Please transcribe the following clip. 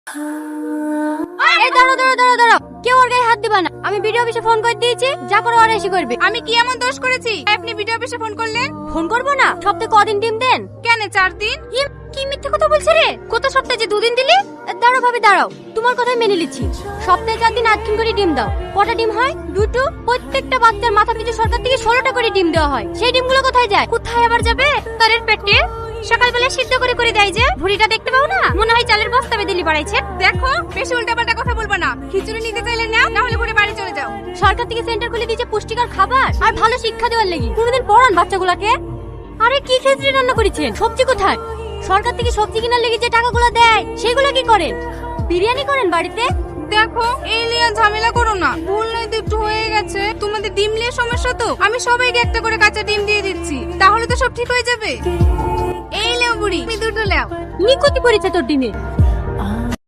এই দাঁড়াও দাঁড়াও দাঁড়াও দাঁড়াও, কেউ ওর গায়ে হাত দিবা না। আমি ভিডিও অফিসে ফোন করে দিয়েছি, যা করে ওরা এসে করবে। আমি কি এমন দোষ করেছি আপনি ভিডিও অফিসে ফোন করলেন? ফোন করবো না? সপ্তাহে কদিন ডিম দেন? কেন 4 দিন? কি মিথ্যে কথা বলছে রে? কত সপ্তাহে যে 2 দিন দিলি? দাঁড়াও ভাবি দাঁড়াও, তোমার কথাই মেনে নিচ্ছি। সপ্তাহে 4 দিন 8 দিন করে ডিম দাও। কটা ডিম হয়? 2টো। প্রত্যেকটা বাচ্চার মাথা পিছু সরকার থেকে 16টা করে ডিম দেওয়া হয়। সেই ডিমগুলো কোথায় যায়? কোথায় আবার যাবে? তারের পেটে। সকালবেলা সিদ্ধ করে করে দেয় যে, ভুড়িটা দেখতে পাও না? মনে হয় চালের বস্তা বেঁধে বাড়াইছে। দেখো, বেশি উল্টাপাল্টা কথা বলবা না। খিচুড়ি নিতে চাইলে নাও, না হলে ঘুরে বাড়ি চলে যাও। সরকার থেকে সেন্টার খুলে দিয়েছে পুষ্টিকর খাবার আর ভালো শিক্ষা দেওয়ার লাগি। কোনোদিন পড়ান বাচ্চাগুলোকে? আরে কি খিচুড়ি রান্না করেছেন? সবজি কোথায়? সরকার থেকে সবজি কেনার লেগে যে টাকাগুলো দেয় সেগুলো কি করেন? বিরিয়ানি করেন বাড়িতে? দেখো, এই লিয়া ঝামেলা করো না। ভুল নাই তো একটু হয়ে গেছে। তোমাদের ডিম নিয়ে সমস্যা তো আমি সবাইকে একটা করে কাঁচা ডিম দিয়ে দিচ্ছি, তাহলে তো সব ঠিক হয়ে যাবে। এই লেও বুড়ি, তুমি 2টো লেও। নিকুতি পড়েছে তোর ডিমে।